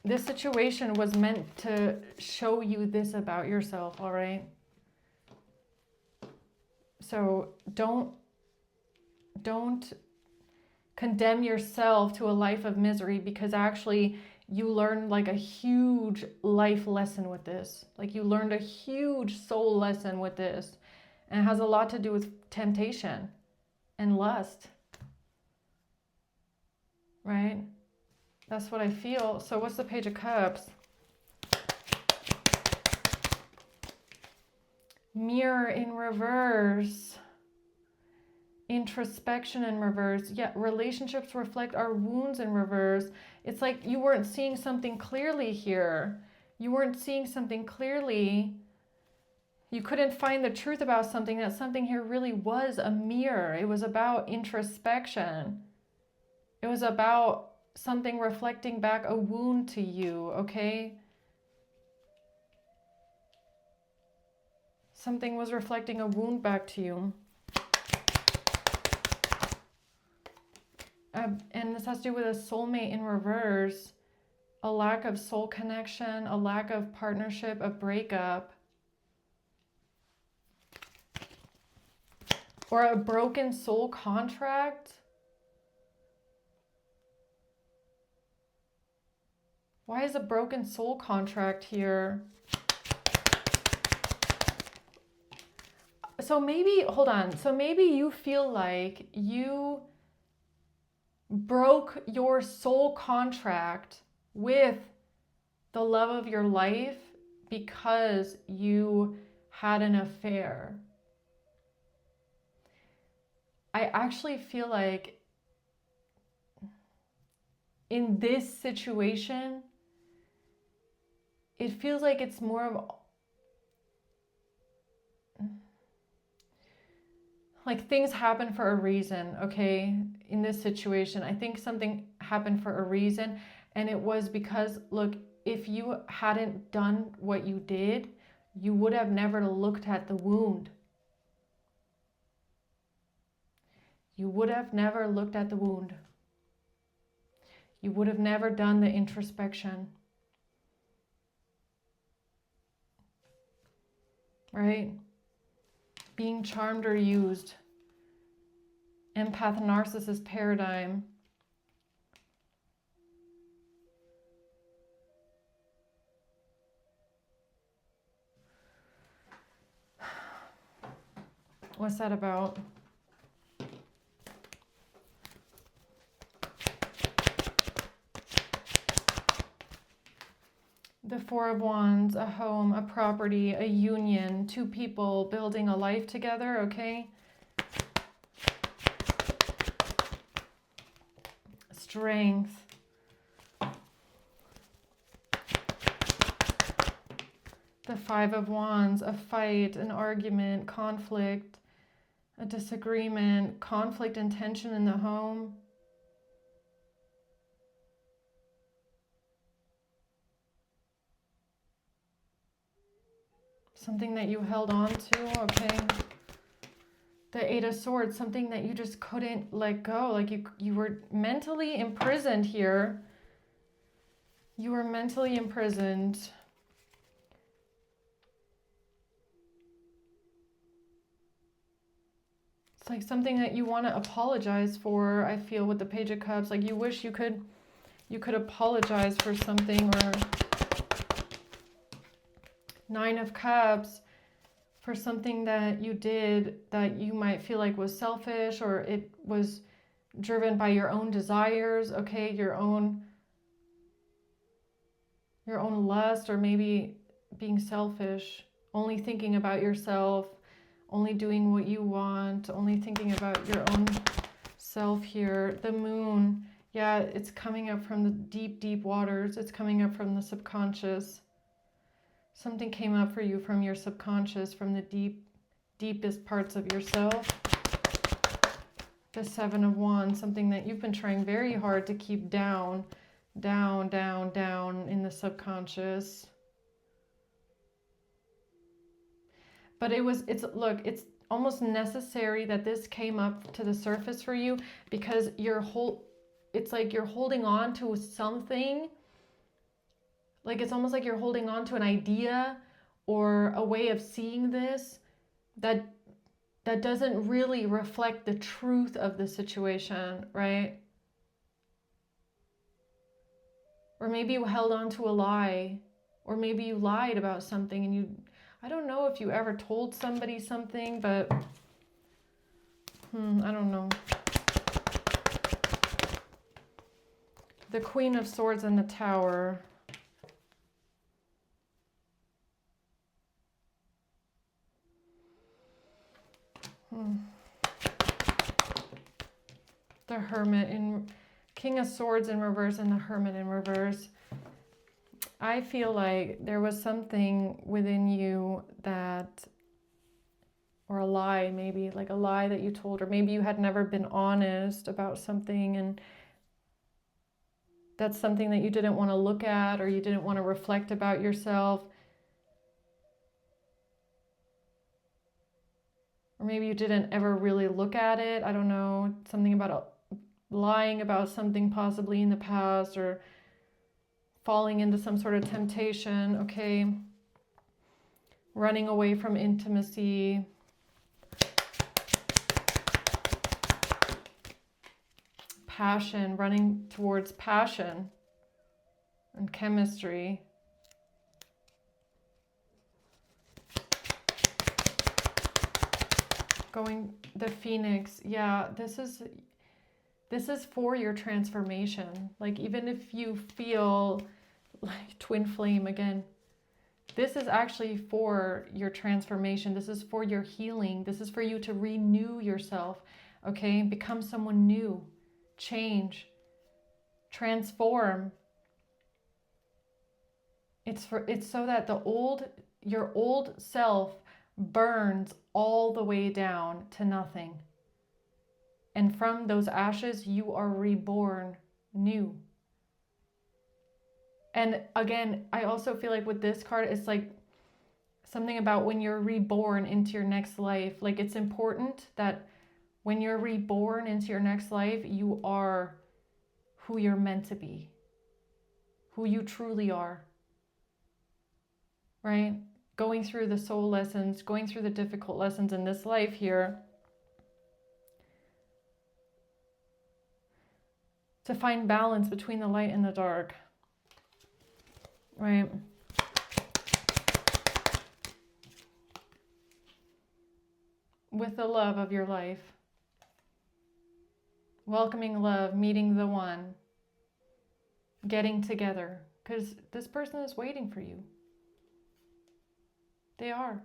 This situation was meant to show you this about yourself, all right? So don't condemn yourself to a life of misery, because actually you learned like a huge life lesson with this. Like you learned a huge soul lesson with this. And it has a lot to do with temptation and lust. Right? That's what I feel. So what's the Page of Cups? Mirror in reverse. Introspection in reverse. Yeah, relationships reflect our wounds in reverse. It's like you weren't seeing something clearly here. You weren't seeing something clearly. You couldn't find the truth about something, that something here really was a mirror. It was about introspection. It was about something reflecting back a wound to you, okay? Something was reflecting a wound back to you. And this has to do with a soulmate in reverse, a lack of soul connection, a lack of partnership, a breakup, or a broken soul contract. Why is a broken soul contract here? So maybe, hold on. So maybe you feel like you broke your soul contract with the love of your life because you had an affair. I actually feel like in this situation, it feels like it's more of like things happen for a reason, okay? In this situation, I think something happened for a reason, and it was because, look, if you hadn't done what you did, you would have never looked at the wound. You would have never looked at the wound. You would have never done the introspection. Right? Being charmed or used. Empath narcissist paradigm. What's that about? The Four of Wands, a home, a property, a union, two people building a life together, okay? Strength. The Five of Wands, a fight, an argument, conflict, a disagreement, conflict and tension in the home. Something that you held on to, okay? The Eight of Swords, something that you just couldn't let go. Like you were mentally imprisoned here. You were mentally imprisoned. It's like something that you want to apologize for, I feel, with the Page of Cups. Like you wish you could apologize for something. Or Nine of Cups, for something that you did that you might feel like was selfish, or it was driven by your own desires, okay, your own lust, or maybe being selfish, only thinking about yourself, only doing what you want, only thinking about your own self here. The Moon, yeah, it's coming up from the deep, deep waters. It's coming up from the subconscious. Something came up for you from your subconscious, from the deepest parts of yourself. The Seven of Wands, something that you've been trying very hard to keep down in the subconscious. But it's almost necessary that this came up to the surface for you, because it's like you're holding on to something. Like it's almost like you're holding on to an idea or a way of seeing this that doesn't really reflect the truth of the situation, right? Or maybe you held on to a lie, or maybe you lied about something, and I don't know if you ever told somebody something, but I don't know. The Queen of Swords and the Tower. The Hermit in King of Swords in reverse and the Hermit in reverse. I feel like there was something within you that, or a lie, maybe like a lie that you told, or maybe you had never been honest about something, and that's something that you didn't want to look at, or you didn't want to reflect about yourself. Or maybe you didn't ever really look at it. I don't know. Something about lying about something possibly in the past, or falling into some sort of temptation, okay? Running away from intimacy. Passion, running towards passion and chemistry. Going the Phoenix, yeah, this is for your transformation. Like even if you feel like twin flame again. This is actually for your transformation. This is for your healing. This is for you to renew yourself, okay? Become someone new, change, transform. It's so that your old self burns all the way down to nothing. And from those ashes, you are reborn new. And again, I also feel like with this card, it's like something about when you're reborn into your next life. Like, it's important that when you're reborn into your next life, you are who you're meant to be, who you truly are, right? Going through the soul lessons, going through the difficult lessons in this life here, to find balance between the light and the dark, right? With the love of your life. Welcoming love, meeting the one, getting together, because this person is waiting for you. They are.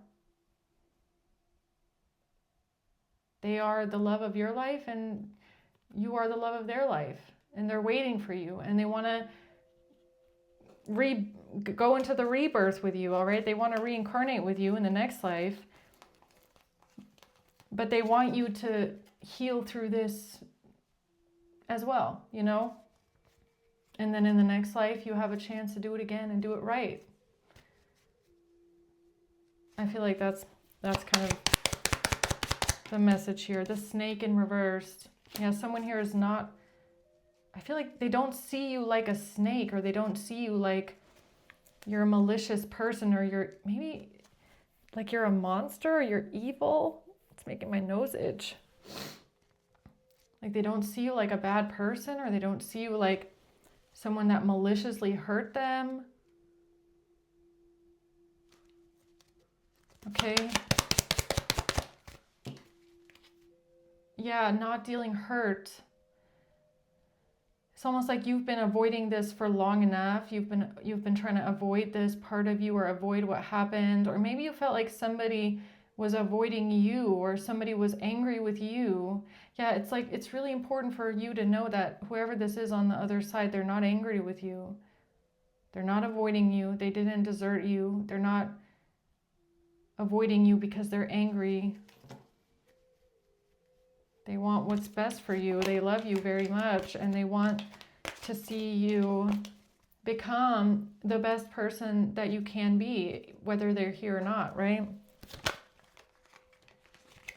They are the love of your life, and you are the love of their life, and they're waiting for you, and they want to go into the rebirth with you, all right? They want to reincarnate with you in the next life, but they want you to heal through this as well, you know? And then in the next life, you have a chance to do it again and do it right. I feel like that's kind of the message here. The snake in reverse. Yeah, someone here is not, I feel like they don't see you like a snake, or they don't see you like you're a malicious person, or you're maybe like you're a monster, or you're evil. It's making my nose itch. Like, they don't see you like a bad person, or they don't see you like someone that maliciously hurt them. Okay. Yeah, not dealing hurt. It's almost like you've been avoiding this for long enough. You've been trying to avoid this part of you, or avoid what happened, or maybe you felt like somebody was avoiding you, or somebody was angry with you. Yeah, it's like it's really important for you to know that whoever this is on the other side, they're not angry with you. They're not avoiding you. They didn't desert you. They're not avoiding you because they're angry. They want what's best for you. They love you very much, and they want to see you become the best person that you can be, whether they're here or not, right?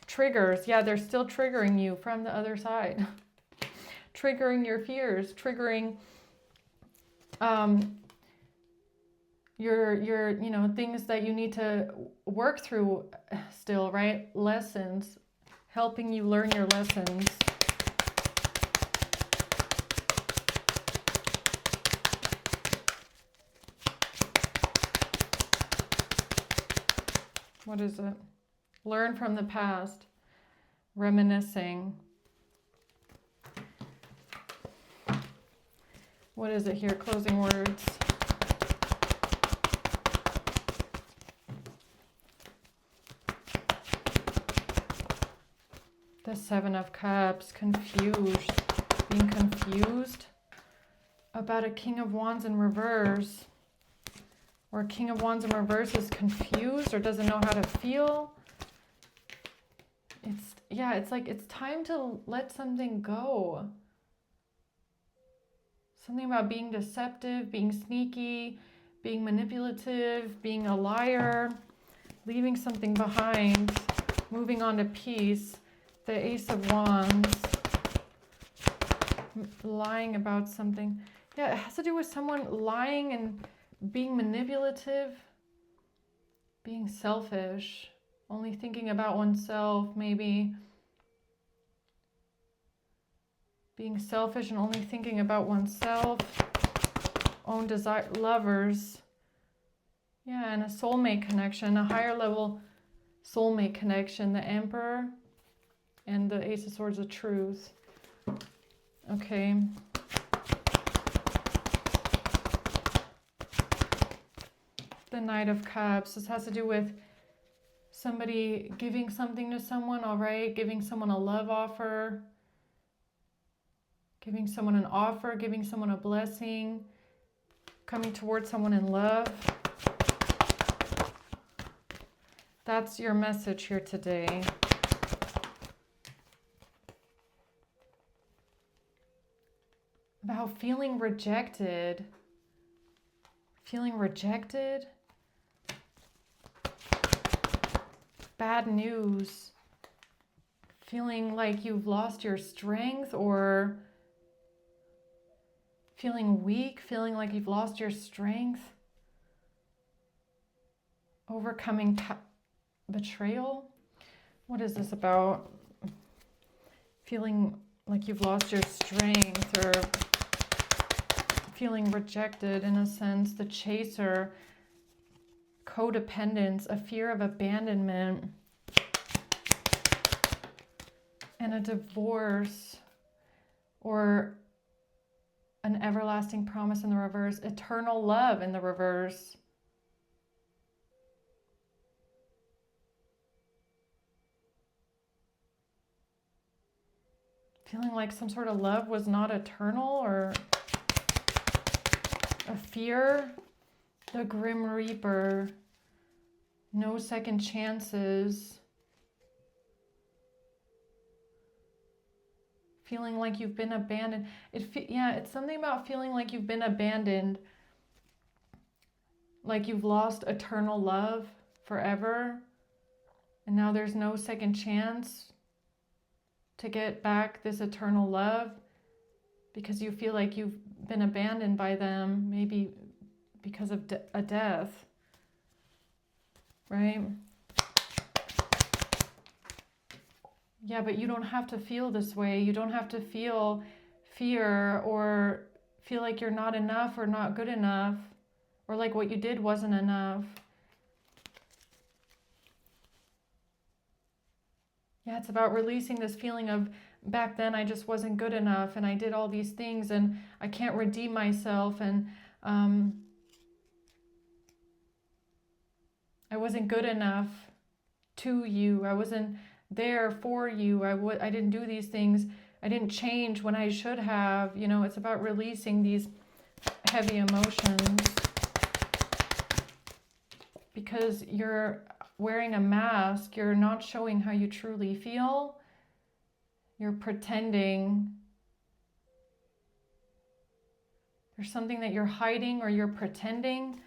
Triggers. Yeah, they're still triggering you from the other side. Triggering your fears, triggering your things that you need to work through still, right? Lessons, helping you learn your lessons. What is it? Learn from the past, reminiscing. What is it here? Closing words. The Seven of Cups, confused, being confused about a King of Wands in reverse, or a King of Wands in reverse is confused or doesn't know how to feel. It's like it's time to let something go. Something about being deceptive, being sneaky, being manipulative, being a liar, leaving something behind, moving on to peace. The Ace of Wands, lying about something. Yeah, it has to do with someone lying and being manipulative, being selfish, only thinking about oneself, maybe. Being selfish and only thinking about oneself, own desire, lovers. Yeah, and a soulmate connection, a higher level soulmate connection, the Emperor. And the Ace of Swords, the Truth. Okay. the Knight of Cups. This has to do with somebody giving something to someone, all right? Giving someone a love offer, giving someone an offer, giving someone a blessing, coming towards someone in love. That's your message here today. About feeling rejected. Feeling rejected. Bad news. Feeling like you've lost your strength, or feeling weak, feeling like you've lost your strength. Overcoming betrayal. What is this about? Feeling like you've lost your strength, or feeling rejected in a sense. The chaser. Codependence, a fear of abandonment, and a divorce, or an everlasting promise in the reverse, eternal love in the reverse. Feeling like some sort of love was not eternal, or a fear. The Grim Reaper, no second chances. Feeling like you've been abandoned. It's something about feeling like you've been abandoned. Like you've lost eternal love forever. And now there's no second chance to get back this eternal love, because you feel like you've been abandoned by them, maybe because of a death, right? Yeah, but you don't have to feel this way. You don't have to feel fear, or feel like you're not enough or not good enough, or like what you did wasn't enough. Yeah, it's about releasing this feeling of, back then I just wasn't good enough, and I did all these things, and I can't redeem myself, and I wasn't good enough to you. I wasn't there for you. I didn't do these things. I didn't change when I should have. You know, it's about releasing these heavy emotions, because you're wearing a mask. You're not showing how you truly feel. You're pretending. There's something that you're hiding, or you're pretending.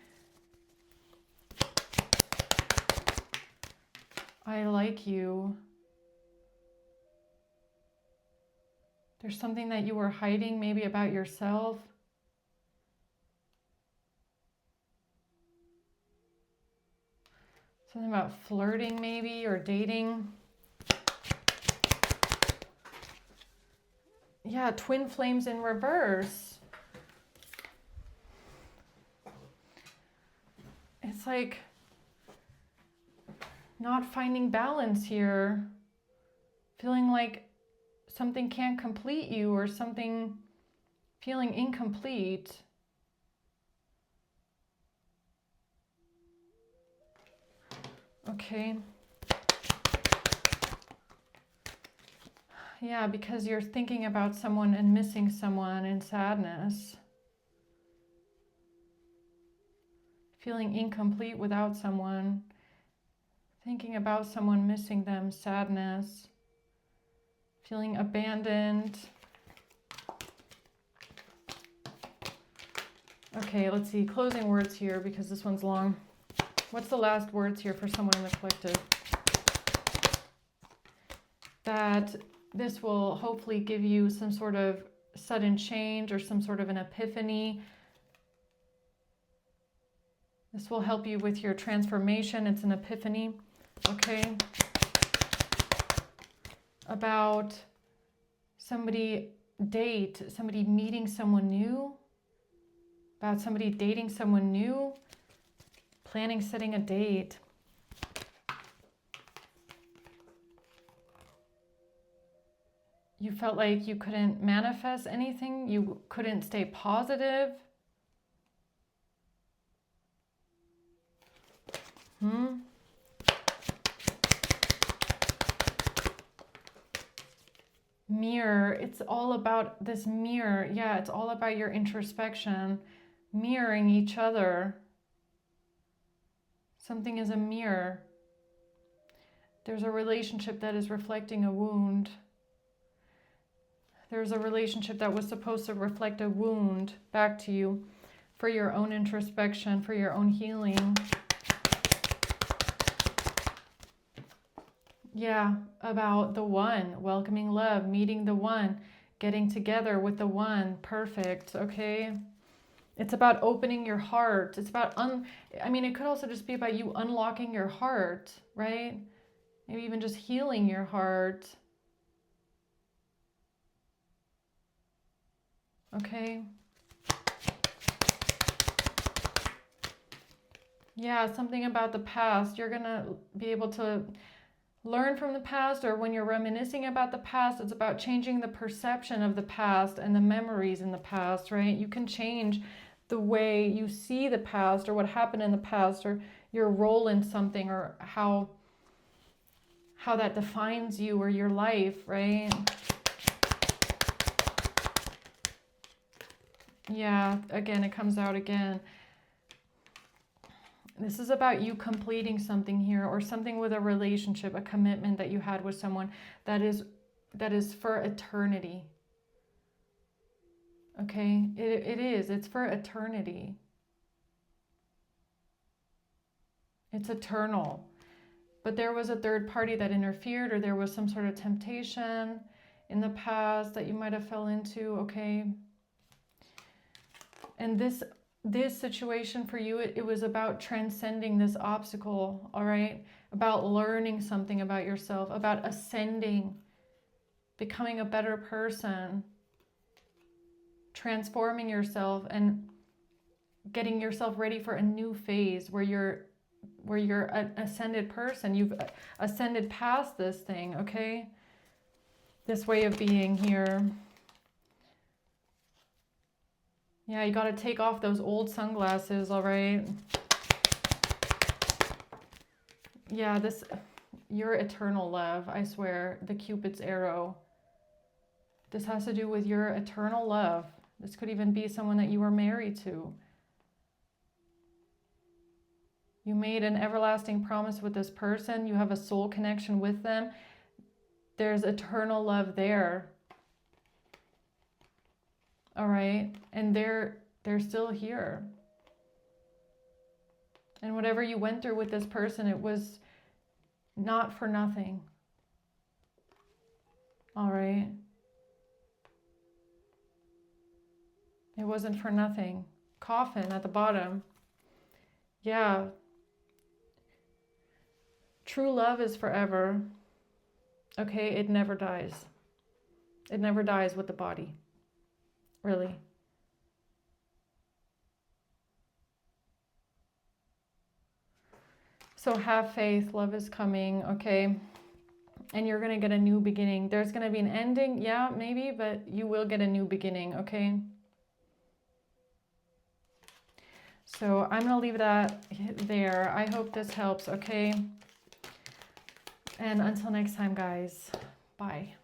I like you. There's something that you were hiding, maybe about yourself. Something about flirting maybe, or dating. Yeah, twin flames in reverse. It's like not finding balance here. Feeling like something can't complete you, or something feeling incomplete. Okay. Yeah, because you're thinking about someone and missing someone in sadness. Feeling incomplete without someone. Thinking about someone, missing them, sadness. Feeling abandoned. Okay, let's see. Closing words here, because this one's long. What's the last words here for someone in the collective? That this will hopefully give you some sort of sudden change, or some sort of an epiphany. This will help you with your transformation. It's an epiphany. Okay. About somebody meeting someone new. About somebody dating someone new. Planning, setting a date. You felt like you couldn't manifest anything. You couldn't stay positive. Mirror. It's all about this mirror. Yeah, it's all about your introspection, mirroring each other. Something is a mirror. There's a relationship that is reflecting a wound. There's a relationship that was supposed to reflect a wound back to you for your own introspection, for your own healing. Yeah, about the one, welcoming love, meeting the one, getting together with the one. Perfect, okay? It's about opening your heart. It's about, it could also just be about you unlocking your heart, right? Maybe even just healing your heart. Okay? Yeah, something about the past. You're going to be able to learn from the past, or when you're reminiscing about the past, it's about changing the perception of the past and the memories in the past, right? You can change the way you see the past, or what happened in the past, or your role in something, or how that defines you or your life, right? Yeah, again, it comes out again. This is about you completing something here, or something with a relationship, a commitment that you had with someone that is for eternity. Okay, it's for eternity. It's eternal. But there was a third party that interfered, or there was some sort of temptation in the past that you might have fell into, okay? And this situation for you, it was about transcending this obstacle, all right? About learning something about yourself, about ascending, becoming a better person, transforming yourself, and getting yourself ready for a new phase where you're an ascended person. You've ascended past this thing, okay? This way of being here. Yeah, you got to take off those old sunglasses, all right? Yeah, your eternal love, I swear, the Cupid's arrow. This has to do with your eternal love. This could even be someone that you were married to. You made an everlasting promise with this person. You have a soul connection with them. There's eternal love there. All right? And they're still here. And whatever you went through with this person, it was not for nothing. All right? It wasn't for nothing. Coffin at the bottom. Yeah. True love is forever. Okay? It never dies. It never dies with the body. Really. So have faith. Love is coming, okay? And you're going to get a new beginning. There's going to be an ending. Yeah, maybe, but you will get a new beginning, okay? So I'm going to leave that there. I hope this helps, okay? And until next time, guys. Bye.